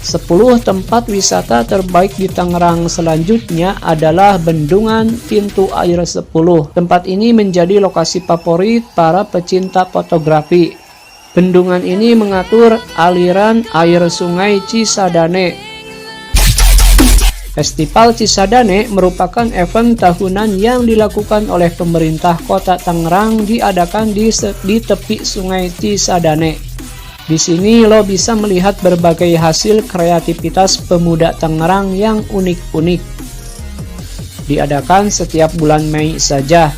10 tempat wisata terbaik di Tangerang selanjutnya adalah Bendungan Pintu Air 10. Tempat ini menjadi lokasi favorit para pecinta fotografi. Bendungan ini mengatur aliran air Sungai Cisadane. Festival Cisadane merupakan event tahunan yang dilakukan oleh pemerintah Kota Tangerang, diadakan di tepi Sungai Cisadane. Di sini lo bisa melihat berbagai hasil kreativitas pemuda Tangerang yang unik-unik. Diadakan setiap bulan Mei saja.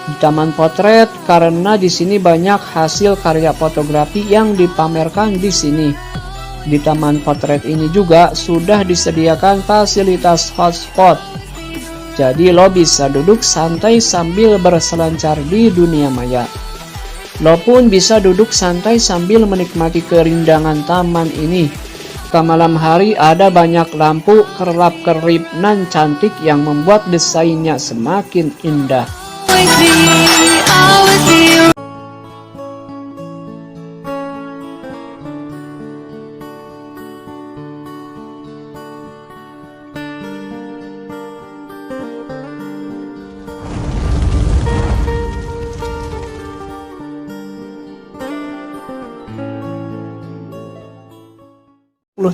Di Taman Potret karena di sini banyak hasil karya fotografi yang dipamerkan di sini. Di Taman Potret ini juga sudah disediakan fasilitas hotspot. Jadi lo bisa duduk santai sambil berselancar di dunia maya. Lo pun bisa duduk santai sambil menikmati keindahan taman ini. Ke malam hari ada banyak lampu kerlap-kerip nan cantik yang membuat desainnya semakin indah.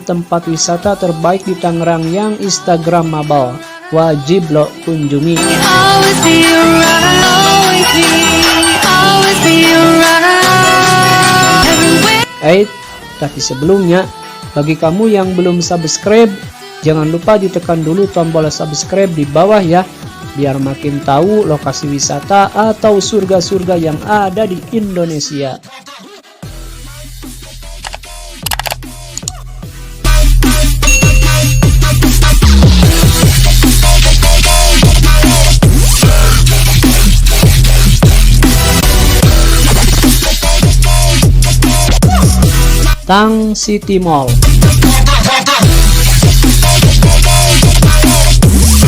Tempat wisata terbaik di Tangerang yang instagramable, wajib lo kunjungi. Tapi sebelumnya, bagi kamu yang belum subscribe, jangan lupa ditekan dulu tombol subscribe di bawah ya, biar makin tahu lokasi wisata atau surga-surga yang ada di Indonesia. Tang City Mall.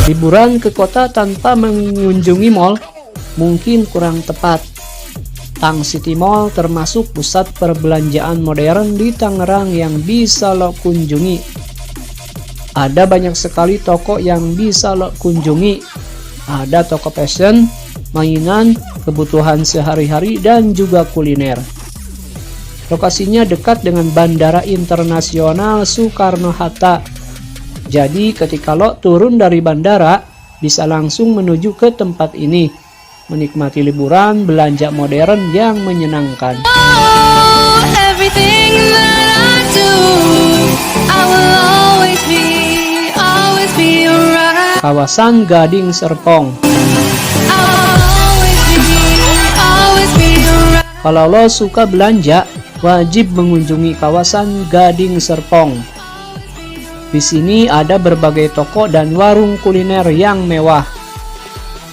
Liburan ke kota tanpa mengunjungi mall mungkin kurang tepat. Tang City Mall termasuk pusat perbelanjaan modern di Tangerang yang bisa lo kunjungi. Ada banyak sekali toko yang bisa lo kunjungi. Ada toko fashion, mainan, kebutuhan sehari-hari, dan juga kuliner. Lokasinya dekat dengan Bandara Internasional Soekarno-Hatta. Jadi ketika lo turun dari bandara, bisa langsung menuju ke tempat ini, menikmati liburan belanja modern yang menyenangkan. Kawasan Gading Serpong. Kalau lo suka belanja, wajib mengunjungi kawasan Gading Serpong. Di sini ada berbagai toko dan warung kuliner yang mewah.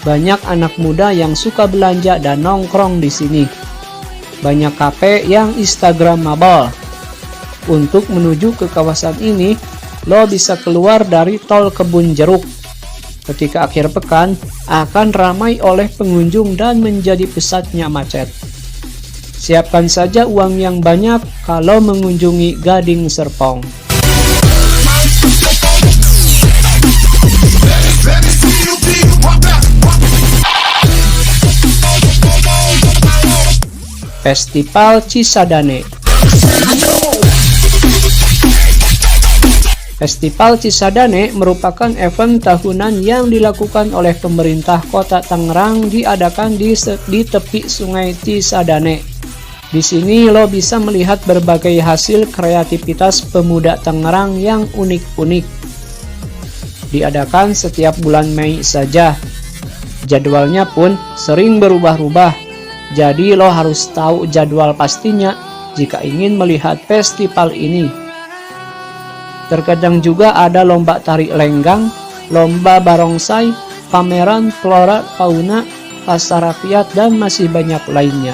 Banyak anak muda yang suka belanja dan nongkrong di sini. Banyak kafe yang instagramable. Untuk menuju ke kawasan ini, lo bisa keluar dari tol Kebun Jeruk. Ketika akhir pekan, akan ramai oleh pengunjung dan menjadi pusatnya macet. Siapkan saja uang yang banyak kalau mengunjungi Gading Serpong. Festival Cisadane. Festival Cisadane merupakan event tahunan yang dilakukan oleh pemerintah Kota Tangerang, diadakan di tepi Sungai Cisadane. Di sini lo bisa melihat berbagai hasil kreativitas pemuda Tangerang yang unik-unik. Diadakan setiap bulan Mei saja. Jadwalnya pun sering berubah-ubah. Jadi lo harus tahu jadwal pastinya jika ingin melihat festival ini. Terkadang juga ada lomba tari lenggang, lomba barongsai, pameran flora fauna, pasar rakyat, dan masih banyak lainnya.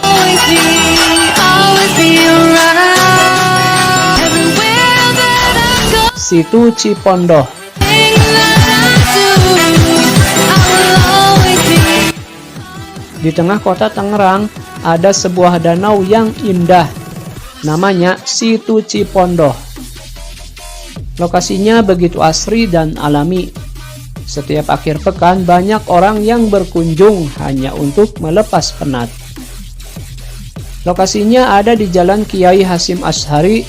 Situ Cipondoh. Di tengah kota Tangerang ada sebuah danau yang indah, namanya Situ Cipondoh. Lokasinya begitu asri dan alami. Setiap akhir pekan banyak orang yang berkunjung hanya untuk melepas penat. Lokasinya ada di Jalan Kiai Hasyim Asy'ari.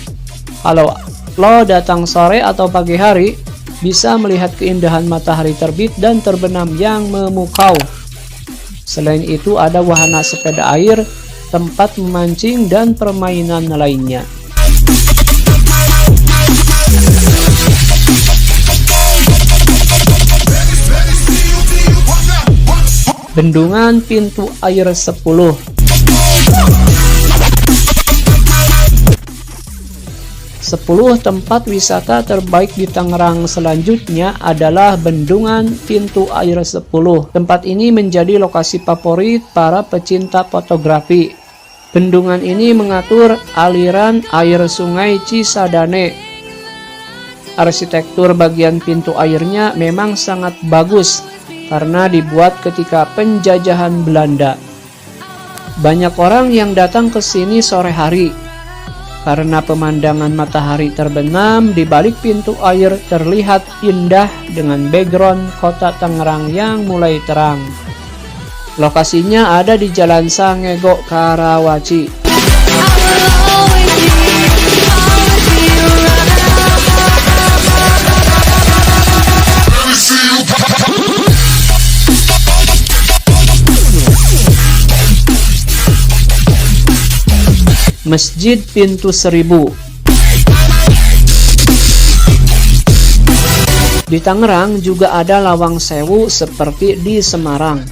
Kalau lo datang sore atau pagi hari, bisa melihat keindahan matahari terbit dan terbenam yang memukau. Selain itu ada wahana sepeda air, tempat memancing, dan permainan lainnya. Bendungan Pintu Air 10. Tempat wisata terbaik di Tangerang selanjutnya adalah Bendungan Pintu Air 10. Tempat ini menjadi lokasi favorit para pecinta fotografi. Bendungan ini mengatur aliran air Sungai Cisadane. Arsitektur bagian pintu airnya memang sangat bagus karena dibuat ketika penjajahan Belanda. Banyak orang yang datang ke sini sore hari karena pemandangan matahari terbenam di balik pintu air terlihat indah dengan background kota Tangerang yang mulai terang. Lokasinya ada di Jalan Sangego, Karawaci. Masjid Pintu Seribu. Di Tangerang juga ada Lawang Sewu seperti di Semarang.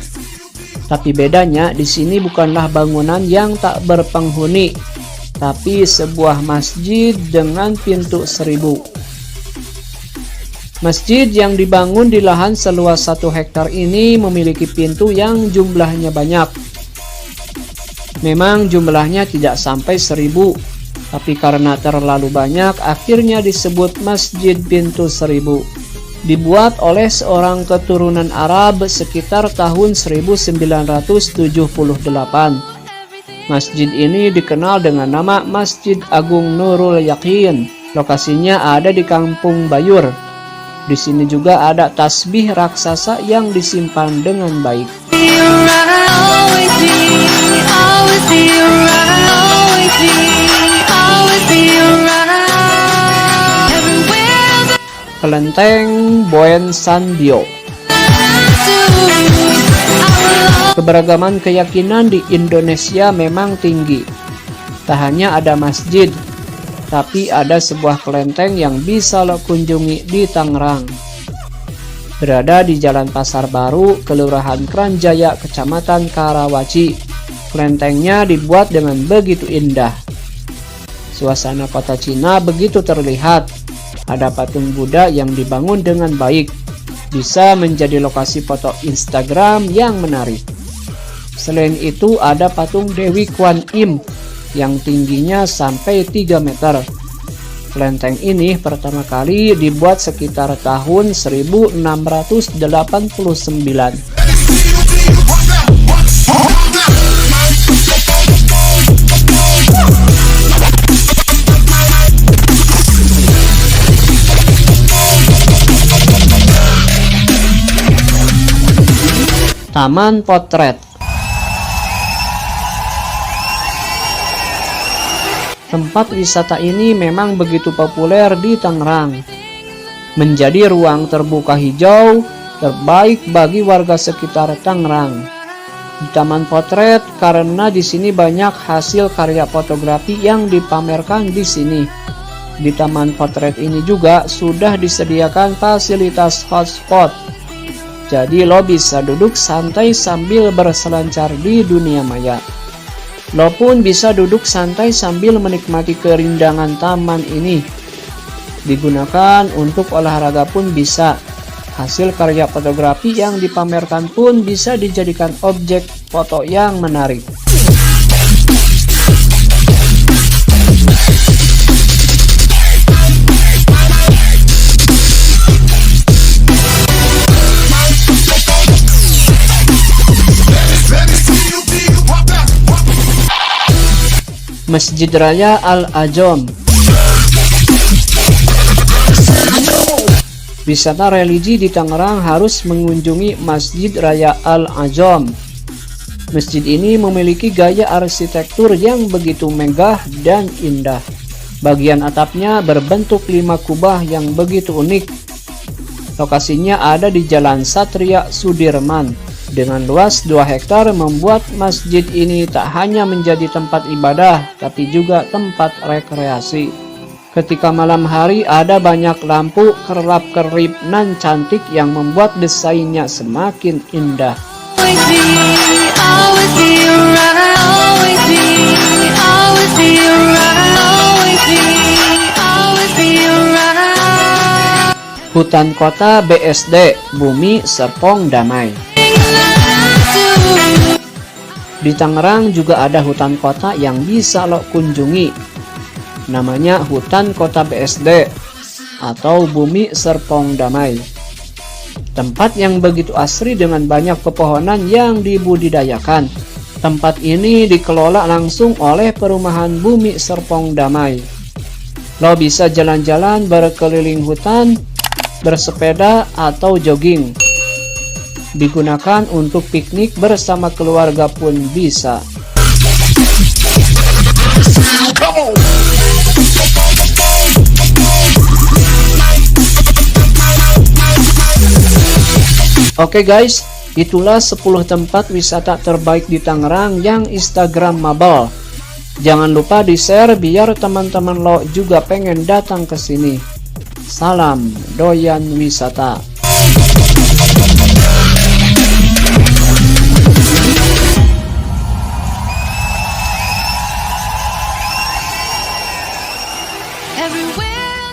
Tapi bedanya di sini bukanlah bangunan yang tak berpenghuni, tapi sebuah masjid dengan pintu 1000. Masjid yang dibangun di lahan seluas 1 hektar ini memiliki pintu yang jumlahnya banyak. Memang jumlahnya tidak sampai 1000, tapi karena terlalu banyak akhirnya disebut Masjid Pintu 1000. Dibuat oleh seorang keturunan Arab sekitar tahun 1978. Masjid ini dikenal dengan nama Masjid Agung Nurul Yakin. Lokasinya ada di Kampung Bayur. Di sini juga ada tasbih raksasa yang disimpan dengan baik. Kelenteng Boen Sandio. Keberagaman keyakinan di Indonesia memang tinggi. Tak hanya ada masjid, tapi ada sebuah kelenteng yang bisa lo kunjungi di Tangerang. Berada di Jalan Pasar Baru, Kelurahan Kranjaya, Kecamatan Karawaci. Kelentengnya dibuat dengan begitu indah. Suasana kota Cina begitu terlihat. Ada patung Buddha yang dibangun dengan baik. Bisa menjadi lokasi foto Instagram yang menarik. Selain itu ada patung Dewi Kwan Im yang tingginya sampai 3 meter. Kelenteng ini pertama kali dibuat sekitar tahun 1689. Taman Potret. Tempat wisata ini memang begitu populer di Tangerang. Menjadi ruang terbuka hijau terbaik bagi warga sekitar Tangerang. Di Taman Potret karena di sini banyak hasil karya fotografi yang dipamerkan di sini. Di Taman Potret ini juga sudah disediakan fasilitas hotspot. Jadi lo bisa duduk santai sambil berselancar di dunia maya. Lo pun bisa duduk santai sambil menikmati keindahan taman ini. Digunakan untuk olahraga pun bisa. Hasil karya fotografi yang dipamerkan pun bisa dijadikan objek foto yang menarik. Masjid Raya Al-Ajom. Wisata religi di Tangerang harus mengunjungi Masjid Raya Al-Azam. Masjid ini memiliki gaya arsitektur yang begitu megah dan indah. Bagian atapnya berbentuk 5 kubah yang begitu unik. Lokasinya ada di Jalan Satria Sudirman. Dengan luas 2 hektar membuat masjid ini tak hanya menjadi tempat ibadah, tapi juga tempat rekreasi. Ketika malam hari ada banyak lampu kerlap-kerlip nan cantik yang membuat desainnya semakin indah. Hutan Kota BSD, Bumi Serpong Damai. Di Tangerang juga ada hutan kota yang bisa lo kunjungi. Namanya Hutan Kota BSD atau Bumi Serpong Damai. Tempat yang begitu asri dengan banyak pepohonan yang dibudidayakan. Tempat ini dikelola langsung oleh Perumahan Bumi Serpong Damai. Lo bisa jalan-jalan berkeliling hutan, bersepeda atau jogging. Digunakan untuk piknik bersama keluarga pun bisa. Oke guys, itulah 10 tempat wisata terbaik di Tangerang yang Instagramable. Jangan lupa di-share biar teman-teman lo juga pengen datang ke sini. Salam doyan wisata. Everywhere